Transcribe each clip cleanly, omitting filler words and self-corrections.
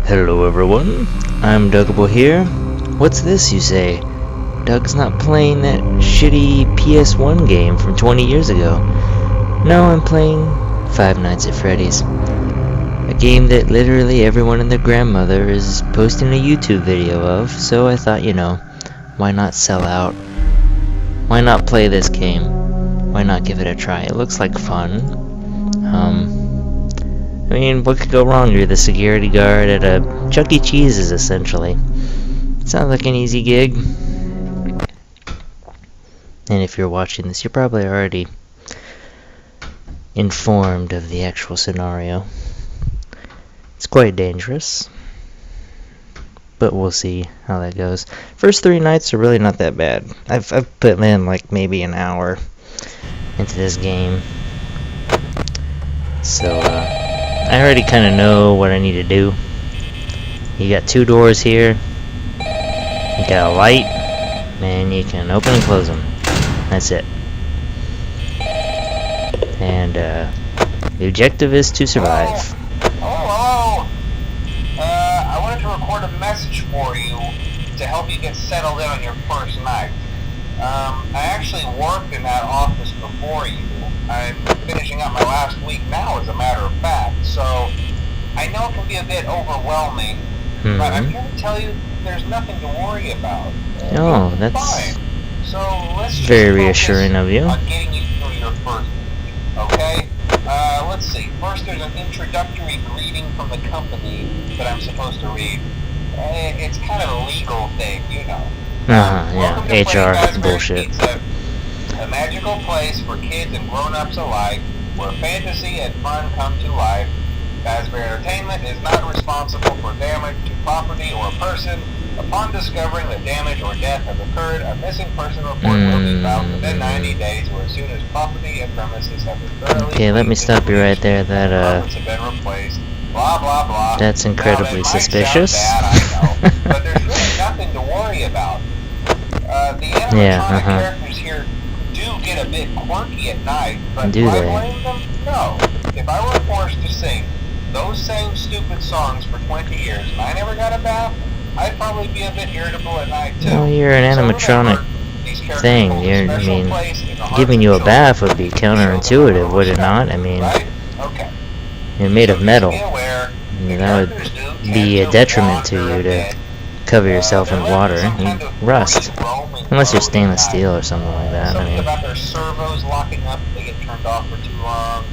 Hello everyone, I'm Dougable here. What's this, you say? Doug's not playing that shitty PS1 game from 20 years ago. No, I'm playing Five Nights at Freddy's. A game that literally everyone and their grandmother is posting a YouTube video of, so I thought, why not sell out? Why not play this game? Why not give it a try? It looks like fun. I mean, what could go wrong? You're the security guard at a Chuck E. Cheese's, essentially. Sounds like an easy gig. And if you're watching this, you're probably already informed of the actual scenario. It's quite dangerous, but we'll see how that goes. First 3 nights are really not that bad. I've put in like maybe an hour into this game, so I already kind of know what I need to do. You got 2 doors here. You got a light, and you can open and close them. That's it. And the objective is to survive. Hello. I wanted to record a message for you to help you get settled in on your first night. I actually worked in that office before you. I'm finishing up my last week now, as a matter of fact, so I know it can be a bit overwhelming, but I'm here to tell you there's nothing to worry about. Oh, that's fine. So let's just very reassuring of you. On getting you through your first week, okay? Let's see. First, there's an introductory greeting from the company that I'm supposed to read. It's kind of a legal thing, Yeah, HR bullshit. Pizza, a magical place for kids and grown-ups alike, where fantasy and fun come to life. Fazbear Entertainment is not responsible for damage to property or person. Upon discovering that damage or death has occurred, a missing person report will be filed within 90 days, or as soon as property and premises have been thoroughly. Okay, let me stop you right there. Have been replaced. Blah blah blah. That's incredibly suspicious. Bad, I know, but there's really nothing to worry about. The animatronic characters here do get a bit quirky at night, but do I blame them? No. If I were forced to sing those same stupid songs for 20 years and I never got a bath, I'd probably be a bit irritable at night too. Well, you're an animatronic thing. I mean, giving you a bath would be counterintuitive, would it not? I mean, you're made of metal. That would be a detriment to you to cover yourself in water. You rust. Unless you're stainless steel or something like that. I mean, about their servos locking up if they get turned off for too long.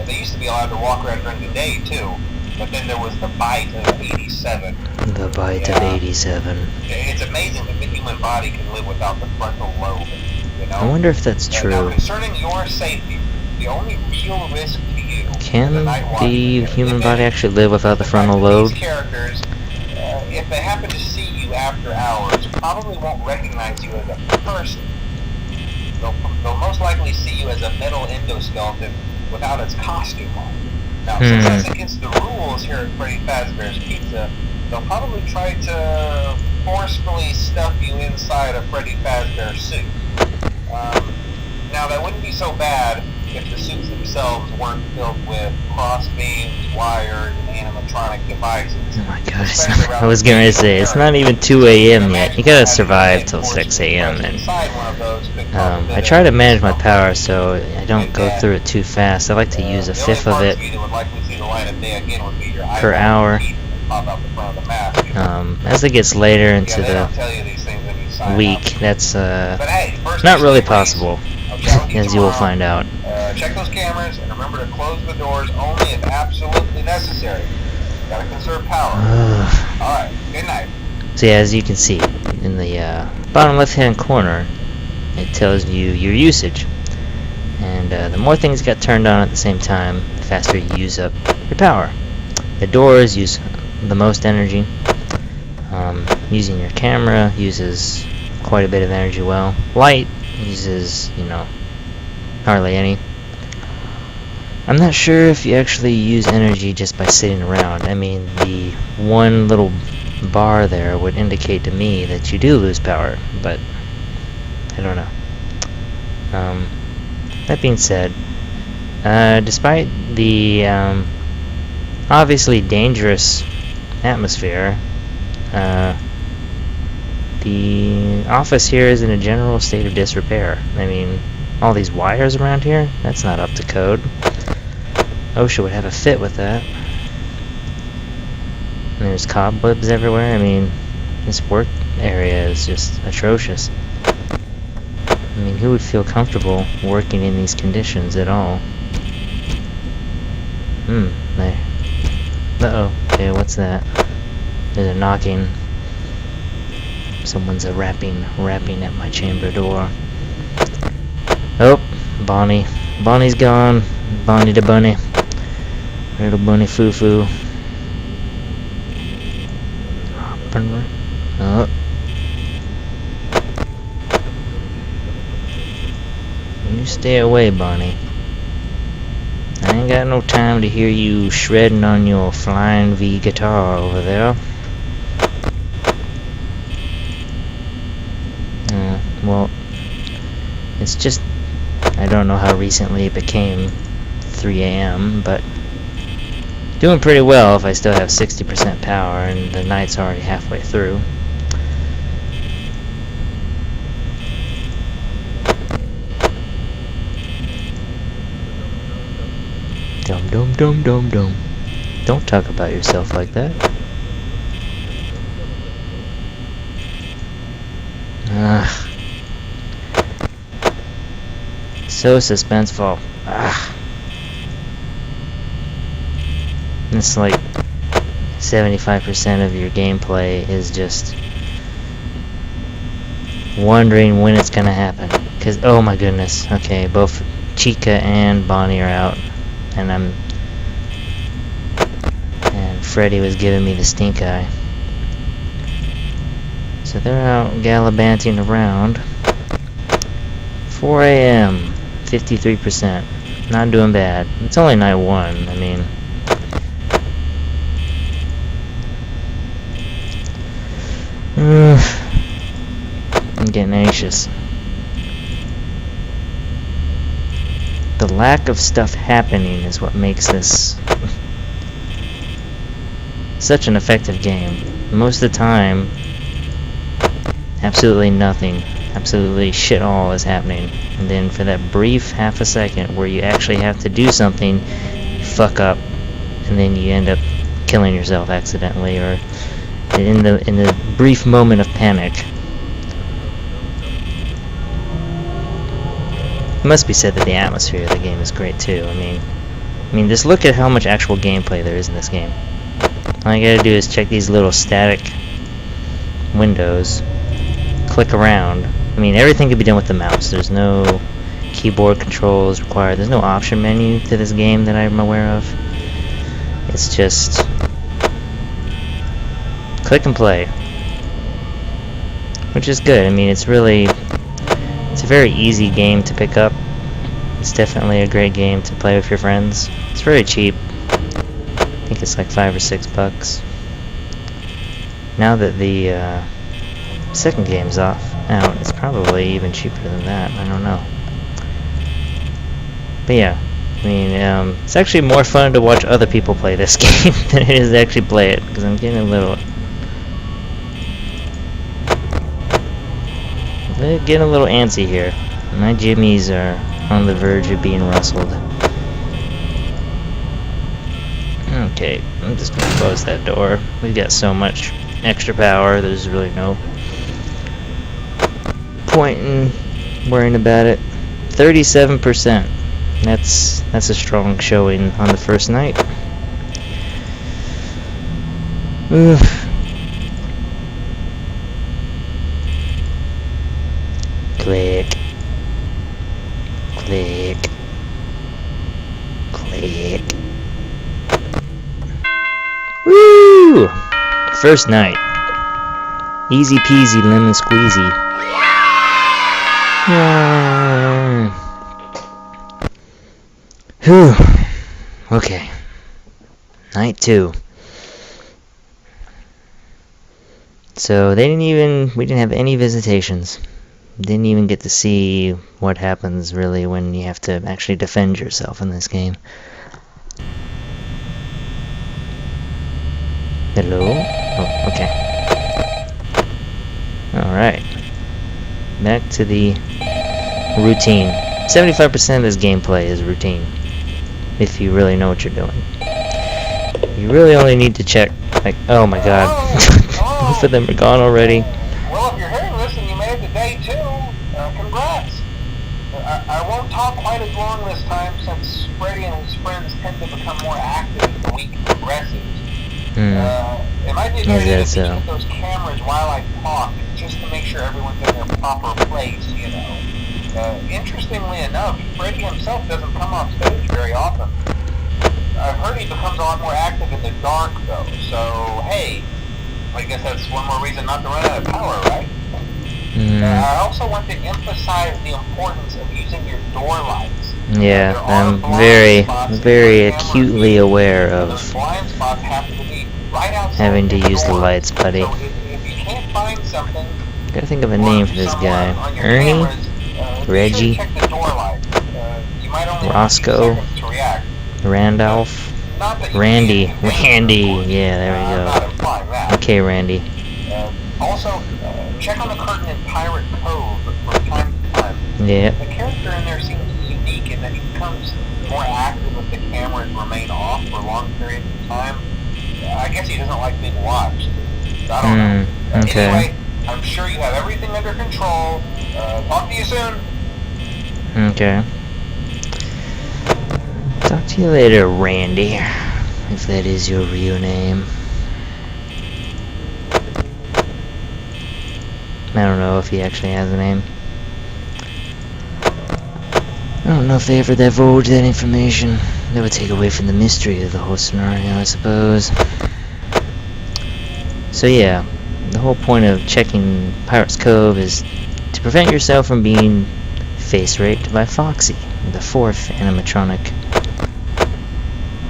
They used to be allowed to walk around during the day too, but then there was the bite of 87. The bite of 87. It's amazing that the human body can live without the frontal lobe. I wonder if that's true. Now, concerning your safety, the only real risk to you. Can the human body actually live without the frontal lobe? These characters, if they happen to see you after hours, probably won't recognize you as a person. They'll most likely see you as a metal endoskeleton without its costume on. Now, since that's against the rules here at Freddy Fazbear's Pizza, they'll probably try to forcefully stuff you inside a Freddy Fazbear suit. Now, that wouldn't be so bad if the suits themselves weren't filled with cross beams, wires, and animatronic devices. Oh my gosh, I was going to say, it's not even 2 a.m. yet. You gotta survive till 6 a.m. and I try to manage my power so I don't go through it too fast. I like to use a fifth of it per hour. As it gets later into the week, that's not really possible, as you will find out. Check those cameras and remember to close the doors only if absolutely necessary. Gotta conserve power. Alright, good night. So yeah, as you can see in the bottom left hand corner, it tells you your usage, and the more things get turned on at the same time, the faster you use up your power. The doors use the most energy. Using your camera uses quite a bit of energy. Well, light uses, hardly any. I'm not sure if you actually use energy just by sitting around. I mean, the one little bar there would indicate to me that you do lose power, but I don't know. That being said, despite the obviously dangerous atmosphere. The office here is in a general state of disrepair. I mean, all these wires around here, that's not up to code. OSHA would have a fit with that. And there's cobwebs everywhere. I mean, this work area is just atrocious. I mean, who would feel comfortable working in these conditions at all? There. Uh-oh. Okay, what's that? There's a knocking. Someone's rapping at my chamber door. Oh, Bonnie. Bonnie's gone. Bonnie the bunny. Little bunny foo-foo. Oh. You stay away, Bonnie. I ain't got no time to hear you shredding on your flying V guitar over there. Well, it's just, I don't know how recently it became 3 AM, but doing pretty well if I still have 60% power and the night's already halfway through. Dum dum dum dum dum. Don't talk about yourself like that. So suspenseful. It's like 75% of your gameplay is just wondering when it's gonna happen. Cause oh my goodness, okay, both Chica and Bonnie are out, and Freddy was giving me the stink eye. So they're out gallivanting around. 4 AM, 53%. Not doing bad. It's only night 1, I mean. I'm getting anxious. The lack of stuff happening is what makes this such an effective game. Most of the time, absolutely nothing, absolutely shit all is happening. And then for that brief half a second where you actually have to do something, you fuck up, and then you end up killing yourself accidentally, or in the brief moment of panic. It must be said that the atmosphere of the game is great too. I mean, just look at how much actual gameplay there is in this game. All you gotta do is check these little static windows, click around. I mean, everything can be done with the mouse. There's no keyboard controls required. There's no option menu to this game that I'm aware of. It's just click and play, which is good. I mean, it's a very easy game to pick up. It's definitely a great game to play with your friends. It's very cheap. I think it's like $5 or $6. Now that the second game's out, it's probably even cheaper than that. I don't know. But yeah, I mean, it's actually more fun to watch other people play this game than it is to actually play it, because I'm getting a little antsy here. My jimmies are on the verge of being rustled. Okay, I'm just gonna close that door. We've got so much extra power, there's really no point in worrying about it. 37%. That's a strong showing on the first night. Click. Click. Click. Woo! First night. Easy peasy lemon squeezy. Whew. Okay. Night 2. So we didn't have any visitations. Didn't even get to see what happens really when you have to actually defend yourself in this game. Hello? Oh, okay. Alright. Back to the routine. 75% of this gameplay is routine. If you really know what you're doing. You really only need to check, like, oh my god. Both of them are gone already. Well, if you're hearing this and you made it to day 2, congrats. I won't talk quite as long this time since Freddy and his friends tend to become more active as the week progresses. It might be a good idea to keep those cameras while I talk, just to make sure everyone's in their proper place, you know. Interestingly enough, Freddy himself doesn't come off stage very often. I've heard he becomes a lot more active in the dark, though, so hey, I guess that's one more reason not to run out of power, right? I also want to emphasize the importance of using your door lights. Yeah, I'm very acutely aware of blind spots happen to be right outside having to use the lights, buddy. So if you can't find something, Gotta think of a name for this guy. Ernie? Reggie? Roscoe? Randolph? Randy. Randy. Yeah, there we go. Okay, Randy. Also, check on the curtain in Pirate Cove from time to time. Yeah. The character in there seems unique in that he becomes more active if the cameras remain off for long periods of time. I guess he doesn't like being watched. I don't know. Okay. Anyway, I'm sure you have everything under control. Talk to you soon. Okay. Talk to you later, Randy. If that is your real name. I don't know if he actually has a name. I don't know if they ever divulge that information. That would take away from the mystery of the whole scenario, I suppose. So yeah, the whole point of checking Pirate's Cove is to prevent yourself from being face raped by Foxy, the 4th animatronic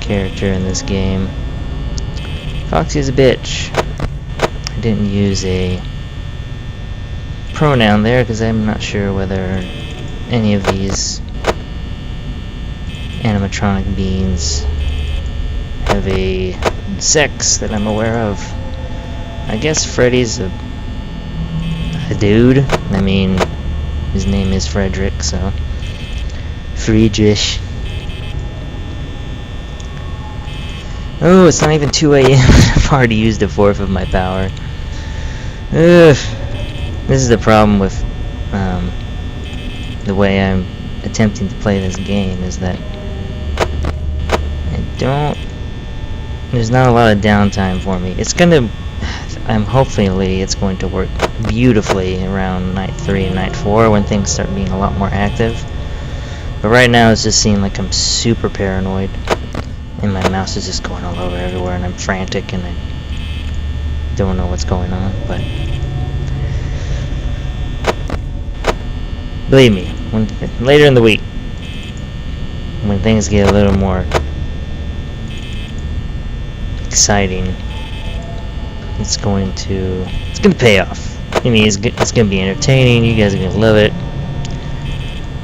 character in this game. Foxy is a bitch. I didn't use a pronoun there because I'm not sure whether any of these animatronic beings have a sex that I'm aware of. I guess Freddy's a dude. I mean, his name is Frederick, so Friedrich. Oh, it's not even 2 a.m. I've already used a 4th of my power. Ugh. This is the problem with the way I'm attempting to play this game, is that there's not a lot of downtime for me. Hopefully it's going to work beautifully around night 3 and night 4 when things start being a lot more active. But right now it's just seeming like I'm super paranoid and my mouse is just going all over everywhere and I'm frantic and I don't know what's going on, but believe me, later in the week, when things get a little more exciting, it's going to pay off. I mean, it's going to be entertaining. You guys are going to love it.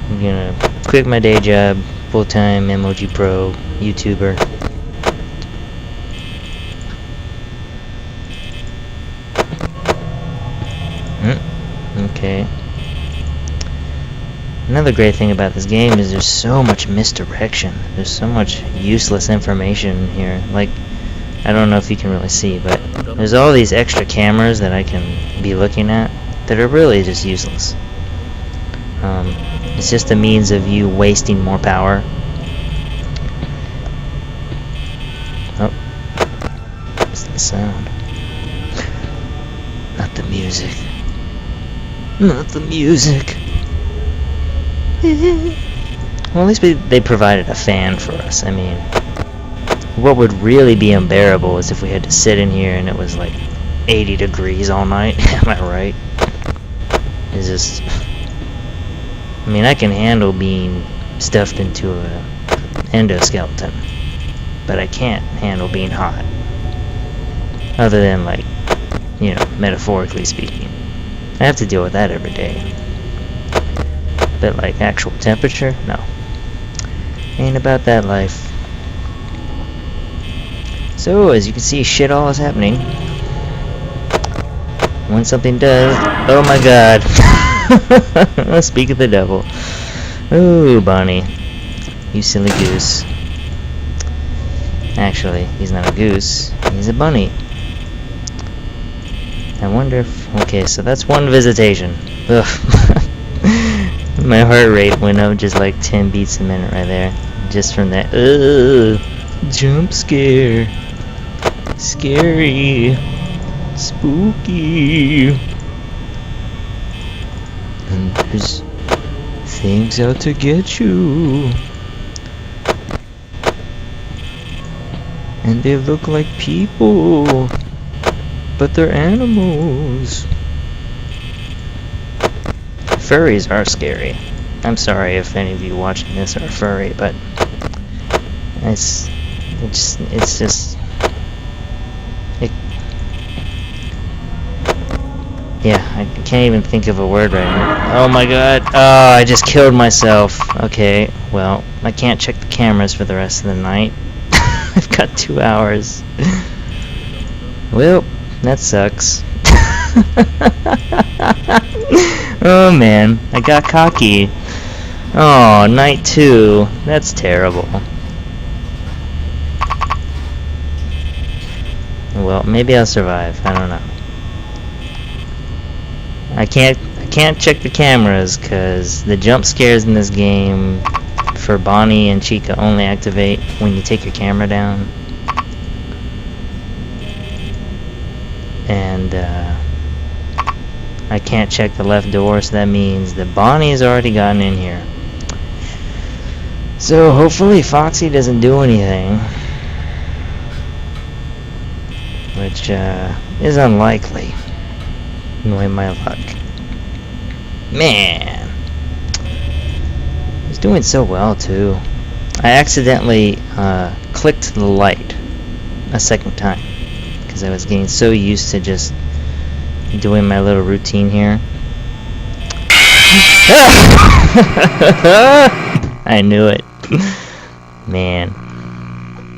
I'm going to quit my day job, full-time MOG Pro YouTuber. Okay. Another great thing about this game is there's so much misdirection. There's so much useless information here. Like, I don't know if you can really see, but there's all these extra cameras that I can be looking at that are really just useless. It's just a means of you wasting more power. Oh, what's the sound? Not the music. Not the music. Well, at least they provided a fan for us. I mean, what would really be unbearable is if we had to sit in here and it was like 80 degrees all night. Am I right? It's just... I mean, I can handle being stuffed into an endoskeleton, but I can't handle being hot. Other than, like, you know, metaphorically speaking. I have to deal with that every day. But, like, actual temperature? No. Ain't about that life. So, as you can see, shit all is happening. When something does... Oh my god! Speak of the devil. Ooh, Bonnie. You silly goose. Actually, he's not a goose. He's a bunny. I wonder if... Okay, so that's one visitation. Ugh. My heart rate went up just like 10 beats a minute right there. Just from that. Ugh. Jump scare. Scary. Spooky. And there's things out to get you. And they look like people. But they're animals. Furries are scary. I'm sorry if any of you watching this are furry, but it's just yeah, I can't even think of a word right now. Oh my god. Oh, I just killed myself. Okay, well, I can't check the cameras for the rest of the night. I've got 2 hours. Well, that sucks. Oh man, I got cocky. Oh, night 2. That's terrible. Well, maybe I'll survive. I don't know. I can't check the cameras because the jump scares in this game for Bonnie and Chica only activate when you take your camera down. And I can't check the left door, so that means that Bonnie's already gotten in here. So hopefully Foxy doesn't do anything, which is unlikely, knowing my luck. Man, he's doing so well too. I accidentally clicked the light a second time because I was getting so used to just doing my little routine here. I knew it. Man.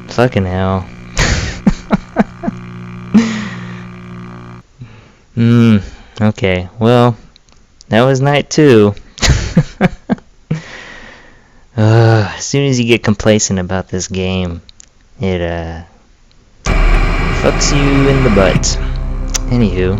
Fucking hell. Okay, well, that was night 2. As soon as you get complacent about this game, it fucks you in the butt. Anywho,